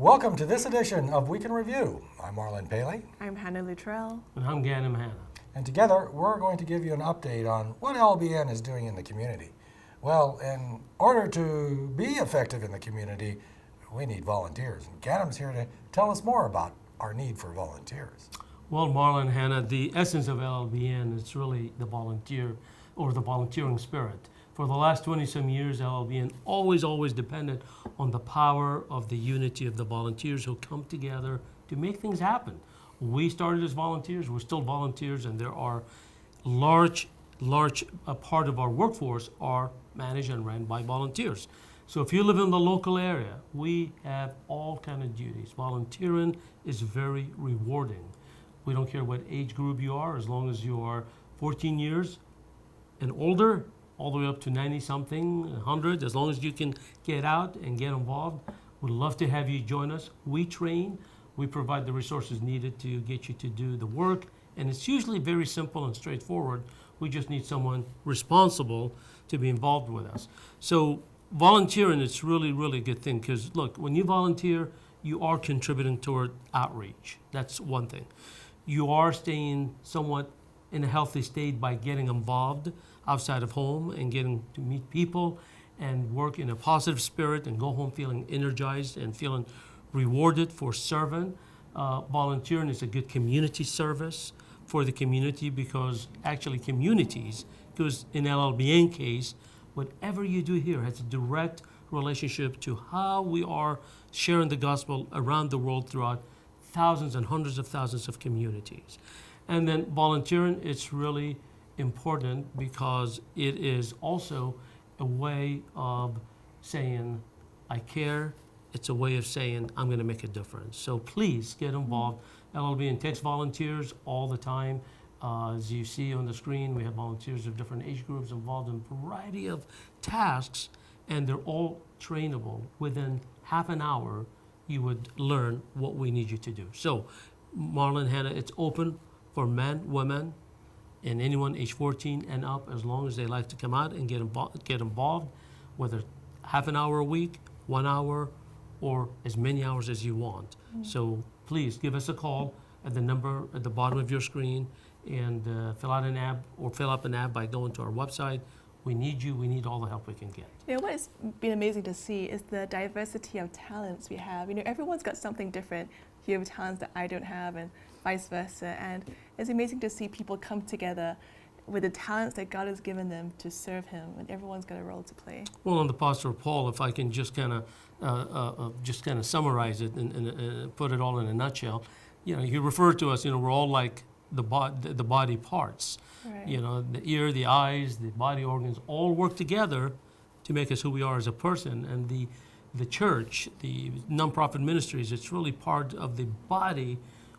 Welcome to this edition of Week in Review. I'm Marlon Paley. I'm Hannah Luttrell. And I'm Ganem Hannah. And together, we're going to give you an update on what LLBN is doing in the community. Well, in order to be effective in the community, we need volunteers. And Ganem's here to tell us more about our need for volunteers. Well, Marlon and Hannah, the essence of LLBN is really the volunteer or the volunteering spirit. For the last 20-some years, LLBN always depended on the power of the unity of the volunteers who come together to make things happen. We started as volunteers, we're still volunteers, and there are large part of our workforce are managed and run by volunteers. So if you live in the local area, we have all kind of duties. Volunteering is very rewarding. We don't care what age group you are, as long as you are 14 years and older, all the way up to 90-something, 100, as long as you can get out and get involved. We'd love to have you join us. We train, we provide the resources needed to get you to do the work, and it's usually very simple and straightforward. We just need someone responsible to be involved with us. So volunteering is really a good thing, because look, when you volunteer, you are contributing toward outreach. That's one thing. You are staying somewhat in a healthy state by getting involved outside of home and getting to meet people and work in a positive spirit and go home feeling energized and feeling rewarded for serving. Volunteering is a good community service for the community, because actually communities, because in LLBN case, whatever you do here has a direct relationship to how we are sharing the gospel around the world throughout thousands and hundreds of thousands of communities. And then volunteering, it's really important because it is also a way of saying, I care. It's a way of saying, I'm going to make a difference. So please get involved. LLBN takes volunteers all the time. As you see on the screen, we have volunteers of different age groups involved in a variety of tasks, and they're all trainable. Within half an hour, you would learn what we need you to do. So, Marlon, Hannah, it's open for men, women, and anyone age 14 and up, as long as they like to come out and get involved, whether half an hour a week, 1 hour, or as many hours as you want. So please give us a call at the number at the bottom of your screen, and fill out an app or fill up an app by going to our website. We need you. We need all the help we can get. You know, what has been amazing to see is the diversity of talents we have. You know, everyone's got something different. You have talents that I don't have, and vice versa. And it's amazing to see people come together with the talents that God has given them to serve Him, and everyone's got a role to play. Well, on the Apostle Paul, if I can just kind of summarize it and put it all in a nutshell, you know, he referred to us. You know, we're all like the body parts. Right. You know, the ear, the eyes, the body organs all work together to make us who we are as a person. And the church, the nonprofit ministries, it's really part of the body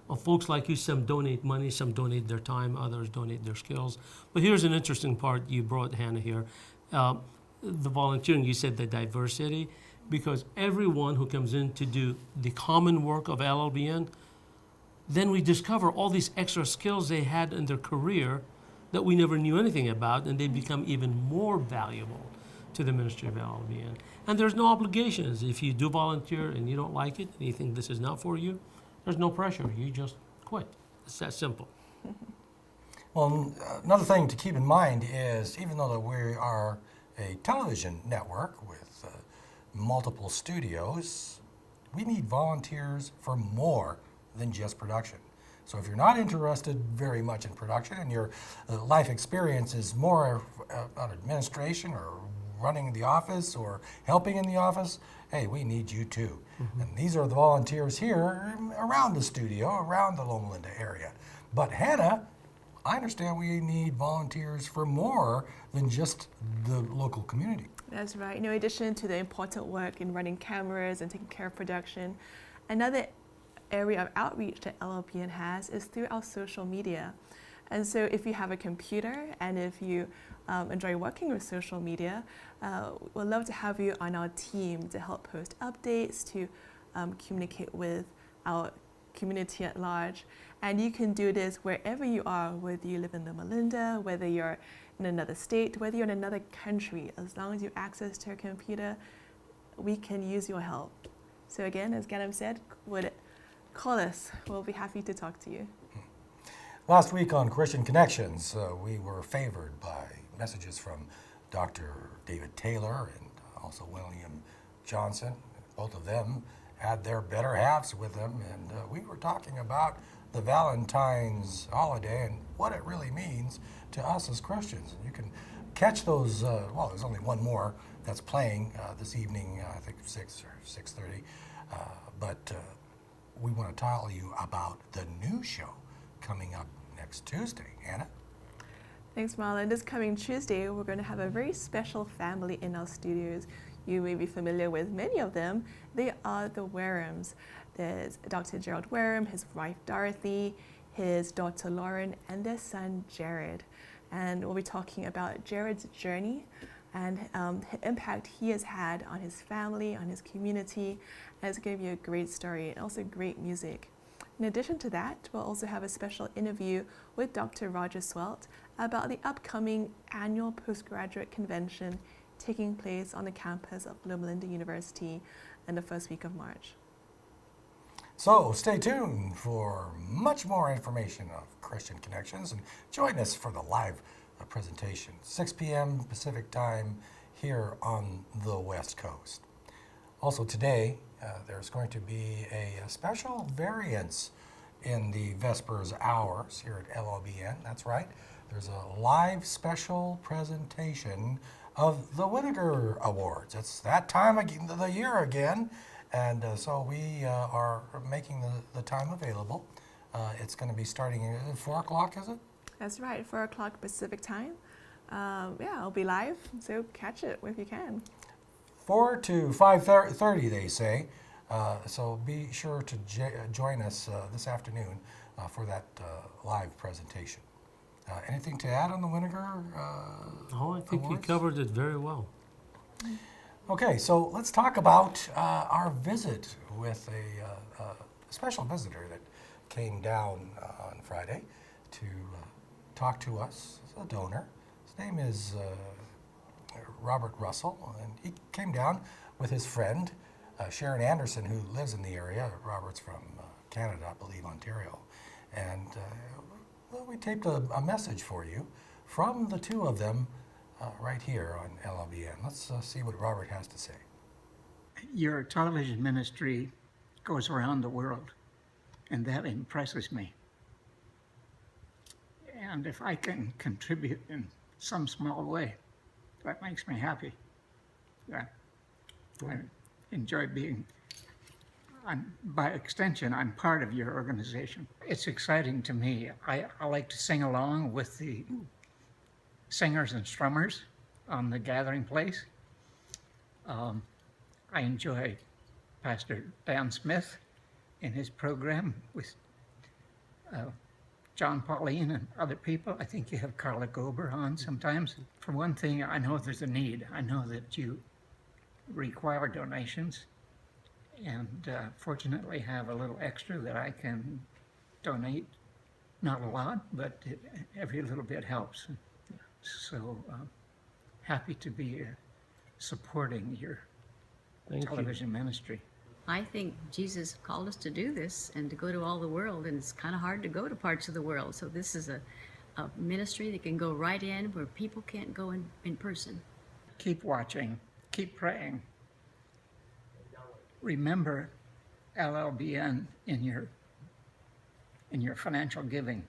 of folks like you. Some donate money, some donate their time, others donate their skills. But here's an interesting part you brought, Hannah, here. The volunteering, you said the diversity, because everyone who comes in to do the common work of LLBN, then we discover all these extra skills they had in their career that we never knew anything about, and they become even more valuable to the ministry of LLBN. And there's no obligations. If you do volunteer and you don't like it, and you think this is not for you, there's no pressure. You just quit. It's that simple. Well, another thing to keep in mind is, even though that we are a television network with multiple studios, we need volunteers for more than just production. So if you're not interested very much in production, and your life experience is more on administration or running the office or helping in the office, hey, we need you too. And these are the volunteers here around the studio, around the Loma Linda area. But Hannah, I understand we need volunteers for more than just the local community. That's right. You know, in addition to the important work in running cameras and taking care of production, another area of outreach that LLBN has is through our social media. And so if you have a computer and if you enjoy working with social media, we'd love to have you on our team to help post updates, to communicate with our community at large. And you can do this wherever you are, whether you live in Loma Linda, whether you're in another state, whether you're in another country. As long as you have access to a computer, we can use your help. So again, as Ganem said, would call us. We'll be happy to talk to you. Last week on Christian Connections, we were favored by messages from Dr. David Taylor and also William Johnson. Both of them had their better halves with them, and we were talking about the Valentine's holiday and what it really means to us as Christians. You can catch those, well, there's only one more that's playing this evening, I think 6 or 6:30, but we want to tell you about the new show coming up next Tuesday. Anna? Thanks, Marlon. This coming Tuesday, we're going to have a very special family in our studios. You may be familiar with many of them. They are the Warehams. There's Dr. Gerald Wareham, his wife Dorothy, his daughter Lauren, and their son Jared. And we'll be talking about Jared's journey and the impact he has had on his family, on his community. And it's going to be a great story and also great music. In addition to that, we'll also have a special interview with Dr. Roger Swelt about the upcoming annual postgraduate convention taking place on the campus of Loma Linda University in the first week of March. So stay tuned for much more information of Christian Connections and join us for the live presentation, 6 p.m. Pacific time here on the West Coast. Also today, there's going to be a special variance in the Vespers hours here at LLBN. That's right. There's a live special presentation of the Whittaker Awards. It's that time of the year again, and so we are making the time available. It's going to be starting at 4 o'clock, is it? That's right, 4 o'clock Pacific time. Yeah, I'll be live, so catch it if you can. 4 to 5:30, they say. So be sure to join us this afternoon for that live presentation. Anything to add on the Whittaker Oh, I think you Awards? covered it very well. Okay, so let's talk about our visit with a special visitor that came down on Friday to talk to us, a donor. His name is Robert Russell, and he came down with his friend, Sharon Anderson, who lives in the area. Robert's from Canada, I believe, Ontario. And well, we taped a message for you from the two of them right here on LLBN. Let's see what Robert has to say. Your television ministry goes around the world, and that impresses me. And if I can contribute in some small way, that makes me happy. Yeah. I enjoy being, by extension, I'm part of your organization. It's exciting to me. I like to sing along with the singers and strummers on the gathering place. I enjoy Pastor Dan Smith in his program with John Pauline and other people. I think you have Carla Gober on sometimes. For one thing, I know there's a need. I know that you require donations, and fortunately have a little extra that I can donate. Not a lot, but every little bit helps. So happy to be supporting your Thank you. television ministry. I think Jesus called us to do this and to go to all the world, and it's kind of hard to go to parts of the world. So this is a ministry that can go right in where people can't go in person. Keep watching, keep praying. Remember LLBN in your financial giving.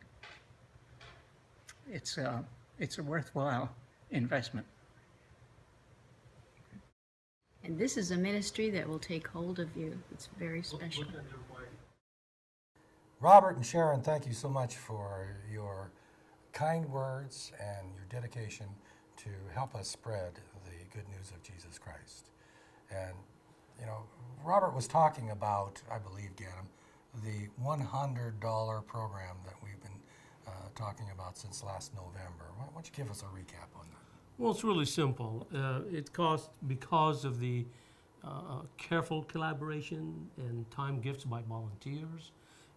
It's a worthwhile investment. And this is a ministry that will take hold of you. It's very special. Robert and Sharon, thank you so much for your kind words and your dedication to help us spread the good news of Jesus Christ. And, you know, Robert was talking about, I believe, Ganem, the $100 program that we've been talking about since last November. Why don't you give us a recap on that? Well, it's really simple. It cost, because of the careful collaboration and time gifts by volunteers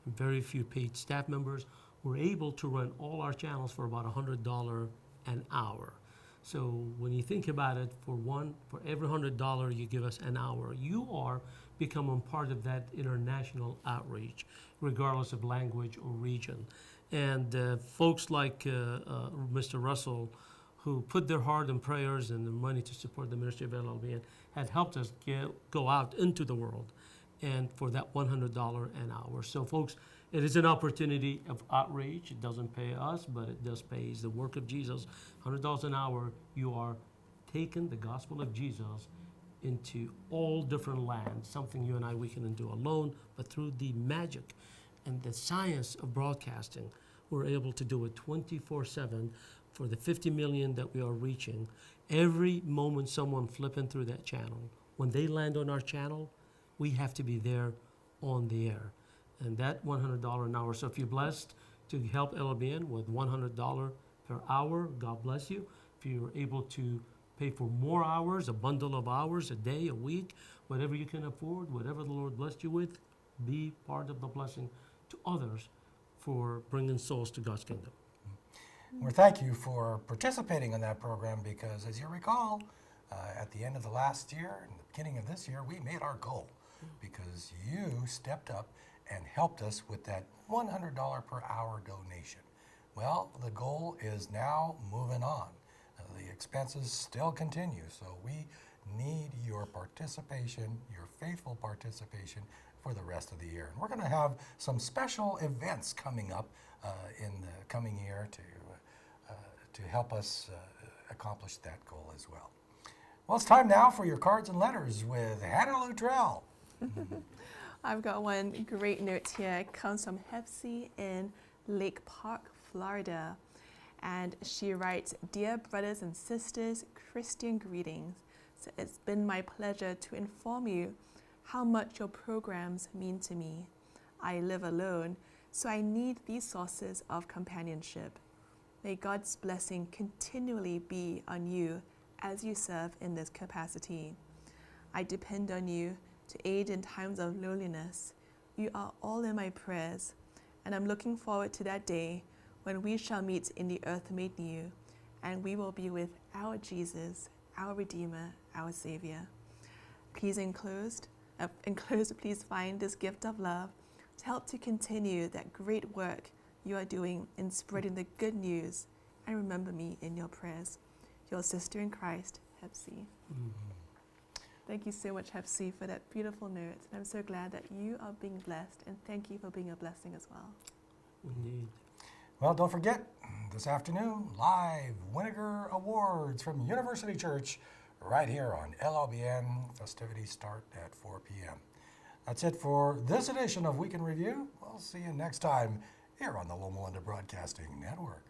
and very few paid staff members, we're able to run all our channels for about $100 an hour. So when you think about it, for every $100 you give us an hour, you are become a part of that international outreach, regardless of language or region. And folks like Mr. Russell, who put their heart and prayers and their money to support the ministry of LLBN, had helped us go out into the world, and for that $100 an hour. So, folks, it is an opportunity of outreach. It doesn't pay us, but it does pay the work of Jesus. $100 an hour, you are taking the gospel of Jesus into all different lands, something you and we couldn't do alone, but through the magic and the science of broadcasting, we're able to do it 24/7 for the 50 million that we are reaching. Every moment someone flipping through that channel, when they land on our channel, we have to be there on the air. And that $100 an hour. So if you're blessed to help LLBN with $100 per hour, God bless you. If you're able to pay for more hours, a bundle of hours, a day, a week, whatever you can afford, whatever the Lord blessed you with, be part of the blessing to others for bringing souls to God's kingdom. Well, thank you for participating in that program because, as you recall, at the end of the last year and the beginning of this year, we made our goal because you stepped up and helped us with that $100 per hour donation. Well, the goal is now moving on. The expenses still continue, so we need your participation, your faithful participation for the rest of the year. And we're going to have some special events coming up in the coming year to help us accomplish that goal as well. Well, it's time now for your cards and letters with Hannah Luttrell. I've got one great note here. It comes from Hefsey in Lake Park, Florida. And she writes, "Dear brothers and sisters, Christian greetings. So it's been my pleasure to inform you how much your programs mean to me. I live alone, so I need these sources of companionship. May God's blessing continually be on you as you serve in this capacity. I depend on you to aid in times of loneliness. You are all in my prayers, and I'm looking forward to that day when we shall meet in the earth made new, and we will be with our Jesus, our Redeemer, our Savior. Please enclosed, please find this gift of love to help to continue that great work you are doing in spreading the good news, and remember me in your prayers. Your sister in Christ, Hefsey." Thank you so much, Hefsey, for that beautiful note. And I'm so glad that you are being blessed, and thank you for being a blessing as well. Indeed. Well, don't forget, this afternoon, live Winnegar Awards from University Church right here on LLBN. Festivities start at 4 p.m. That's it for this edition of Week in Review. We'll see you next time here on the Loma Linda Broadcasting Network.